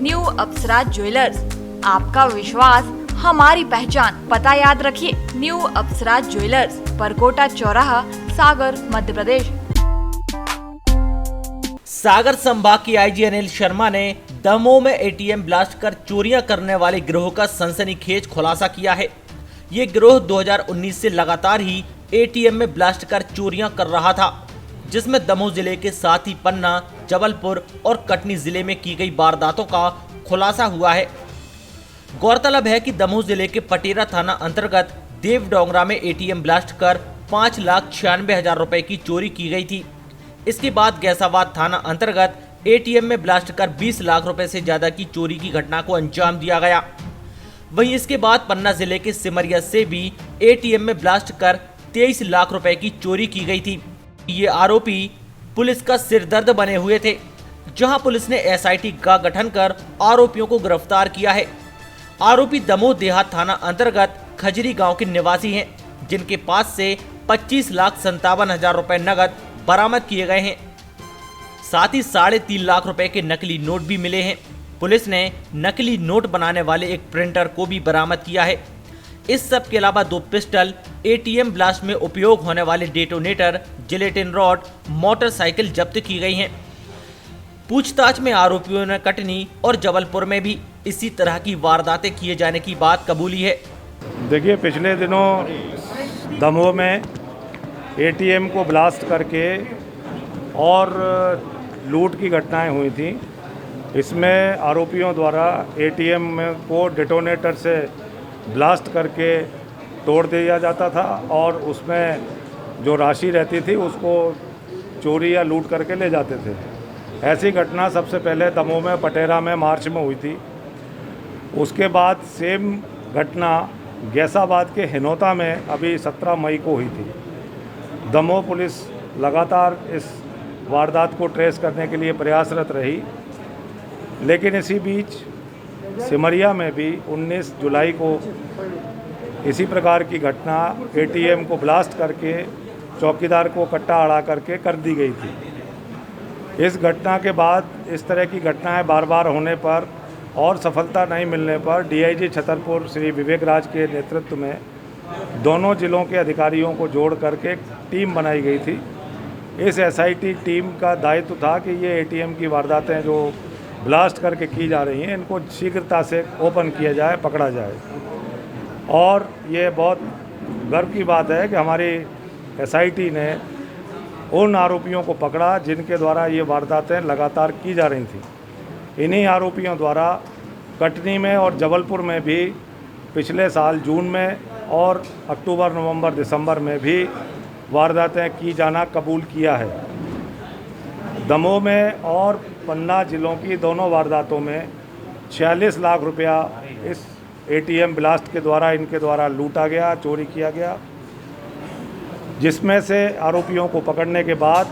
New अप्सरा jewellers, आपका विश्वास हमारी पहचान। पता याद रखिए, न्यू अप्सरा ज्वेलर्स, परकोटा चौराहा, सागर, मध्य प्रदेश। सागर संभाग की आईजी अनिल शर्मा ने दमोह में एटीएम ब्लास्ट कर चोरियां करने वाले गिरोह का सनसनीखेज खुलासा किया है। ये गिरोह 2019 से लगातार ही एटीएम में ब्लास्ट कर चोरियां कर रहा था, जिसमें दमोह जिले के साथ ही पन्ना, जबलपुर और कटनी जिले में की गई वारदातों का खुलासा हुआ है। गौरतलब है कि दमोह जिले के पटेरा थाना अंतर्गत देवडोंगरा में एटीएम ब्लास्ट कर 5,96,000 रुपए की चोरी की गई थी। इसके बाद गैसाबाद थाना अंतर्गत एटीएम में ब्लास्ट कर 20 लाख रुपए से ज्यादा की चोरी की घटना को अंजाम दिया गया। वहीं इसके बाद पन्ना जिले के सिमरिया से भी एटीएम में ब्लास्ट कर 23 लाख रुपए की चोरी की गई थी। ये आरोपी पुलिस का सिरदर्द बने हुए थे, जहां पुलिस ने एसआईटी का गठन कर आरोपियों को गिरफ्तार किया है। आरोपी दमोह देहात थाना अंतर्गत खजरी गांव के निवासी हैं, जिनके पास से 25,57,000 रुपए नगद बरामद किए गए हैं। साथ ही 3.5 लाख रुपए के नकली नोट भी मिले हैं। पुलिस ने नकली नोट बनाने वाले एक प्रिंटर को भी बरामद किया है। इस सब के अलावा 2 पिस्टल, एटीएम ब्लास्ट में उपयोग होने वाले डेटोनेटर, जिलेटिन रॉड, मोटरसाइकिल जब्त की गई हैं। पूछताछ में आरोपियों ने कटनी और जबलपुर में भी इसी तरह की वारदातें किए जाने की बात कबूली है। देखिए, पिछले दिनों दमोह में एटीएम को ब्लास्ट करके और लूट की घटनाएं हुई थी। इसमें आरोपियों द्वारा एटीएम को डेटोनेटर से ब्लास्ट करके तोड़ दिया जाता था और उसमें जो राशि रहती थी उसको चोरी या लूट करके ले जाते थे। ऐसी घटना सबसे पहले दमोह में पटेरा में मार्च में हुई थी। उसके बाद सेम घटना गैसाबाद के हिनोता में अभी 17 मई को हुई थी। दमोह पुलिस लगातार इस वारदात को ट्रेस करने के लिए प्रयासरत रही, लेकिन इसी बीच सिमरिया में भी 19 जुलाई को इसी प्रकार की घटना एटीएम को ब्लास्ट करके चौकीदार को कट्टा अड़ा करके कर दी गई थी। इस घटना के बाद इस तरह की घटनाएं बार बार होने पर और सफलता नहीं मिलने पर डीआईजी छतरपुर श्री विवेक राज के नेतृत्व में दोनों जिलों के अधिकारियों को जोड़ करके टीम बनाई गई थी। इस एसआईटी टीम का दायित्व था कि ये एटीएम की वारदातें जो ब्लास्ट करके की जा रही हैं, इनको शीघ्रता से ओपन किया जाए, पकड़ा जाए। और ये बहुत गर्व की बात है कि हमारी एसआईटी ने उन आरोपियों को पकड़ा जिनके द्वारा ये वारदातें लगातार की जा रही थी। इन्हीं आरोपियों द्वारा कटनी में और जबलपुर में भी पिछले साल जून में और अक्टूबर, नवंबर, दिसंबर में भी वारदातें की जाना कबूल किया है। दमोह में और पन्ना जिलों की दोनों वारदातों में 46 लाख रुपया इस एटीएम ब्लास्ट के द्वारा इनके द्वारा लूटा गया, चोरी किया गया, जिसमें से आरोपियों को पकड़ने के बाद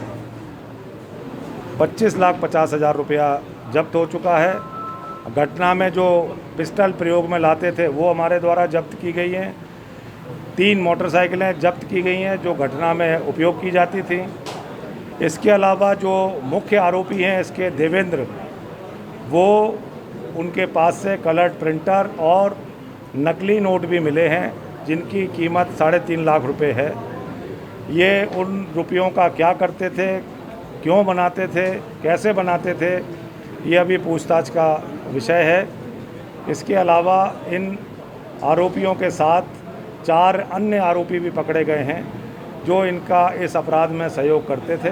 25,50,000 रुपया जब्त हो चुका है। घटना में जो पिस्टल प्रयोग में लाते थे वो हमारे द्वारा जब्त की गई हैं। 3 मोटरसाइकिलें जब्त की गई हैं जो घटना में उपयोग की जाती थी। इसके अलावा जो मुख्य आरोपी हैं इसके देवेंद्र, वो उनके पास से कलर्ड प्रिंटर और नकली नोट भी मिले हैं जिनकी कीमत 3.5 लाख रुपए है। ये उन रुपयों का क्या करते थे, क्यों बनाते थे, कैसे बनाते थे, ये अभी पूछताछ का विषय है। इसके अलावा इन आरोपियों के साथ 4 अन्य आरोपी भी पकड़े गए हैं जो इनका इस अपराध में सहयोग करते थे।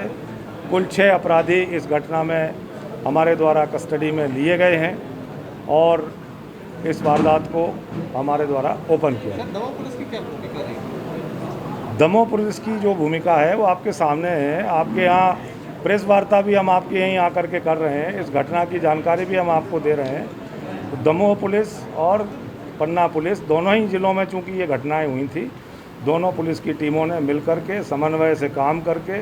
कुल 6 अपराधी इस घटना में हमारे द्वारा कस्टडी में लिए गए हैं और इस वारदात को हमारे द्वारा ओपन किया। दमोह पुलिस की क्या भूमिका रही? दमोह पुलिस की जो भूमिका है वो आपके सामने है। आपके यहाँ प्रेस वार्ता भी हम आपके यहीं आकर के कर रहे हैं, इस घटना की जानकारी भी हम आपको दे रहे हैं। तो दमोह पुलिस और पन्ना पुलिस दोनों ही जिलों में चूंकि ये घटनाएं हुई थी, दोनों पुलिस की टीमों ने मिलकर के समन्वय से काम करके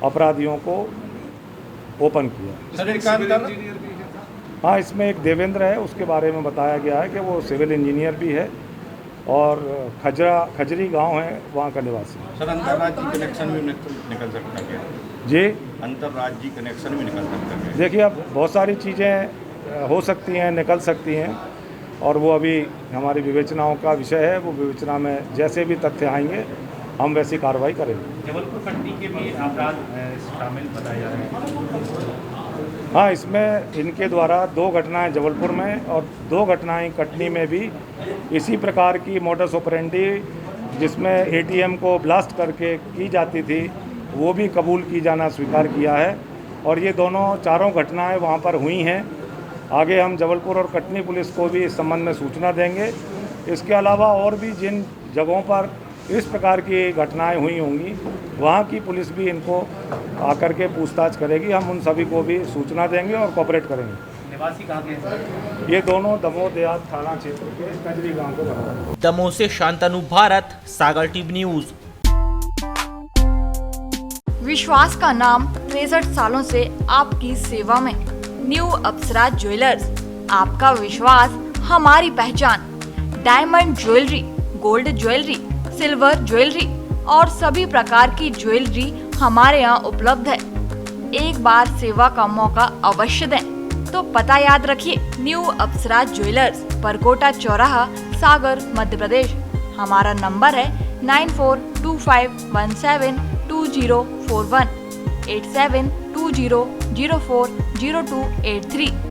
अपराधियों को ओपन किया। हाँ, इसमें एक देवेंद्र है, उसके बारे में बताया गया है कि वो सिविल इंजीनियर भी है और खजरी गांव है वहाँ का निवासी। सर, अंतर्राज्यीय कनेक्शन भी निकल सकता है जी? अंतर्राज्यीय कनेक्शन भी निकल सकता है। देखिए, अब बहुत सारी चीज़ें हो सकती हैं, निकल सकती हैं, और वो अभी हमारी विवेचनाओं का विषय है। वो विवेचना में जैसे भी तथ्य आएंगे हम वैसी कार्रवाई करेंगे। जबलपुर पट्टी के भी अपराध शामिल बताए जा रहे हैं। हाँ, इसमें इनके द्वारा 2 घटनाएं जबलपुर में और 2 घटनाएं कटनी में भी इसी प्रकार की मोडस ऑपरेंडी जिसमें एटीएम को ब्लास्ट करके की जाती थी, वो भी कबूल की जाना स्वीकार किया है। और ये चारों घटनाएं वहाँ पर हुई हैं। आगे हम जबलपुर और कटनी पुलिस को भी इस संबंध में सूचना देंगे। इसके अलावा और भी जिन जगहों पर इस प्रकार की घटनाएं हुई होंगी, वहाँ की पुलिस भी इनको आकर के पूछताछ करेगी। हम उन सभी को भी सूचना देंगे और कोऑपरेट करेंगे। निवासी कहाँ के हैं? ये दोनों दमोह देहात थाना क्षेत्र के कजरी गांव के रहने वाले हैं। दमोह से शांतनु भारत, सागर टीवी न्यूज। विश्वास का नाम 63 सालों से आपकी सेवा में। न्यू अप्सरा ज्वेलर्स, आपका विश्वास हमारी पहचान। Diamond jewellery, gold jewellery, silver jewellery और सभी प्रकार की ज्वेलरी हमारे यहाँ उपलब्ध है। एक बार सेवा का मौका अवश्य दें। तो पता याद रखिए, न्यू अप्सरा ज्वेलर्स, परकोटा चौराहा, सागर, मध्य प्रदेश। हमारा नंबर है 9425172041 8720040283।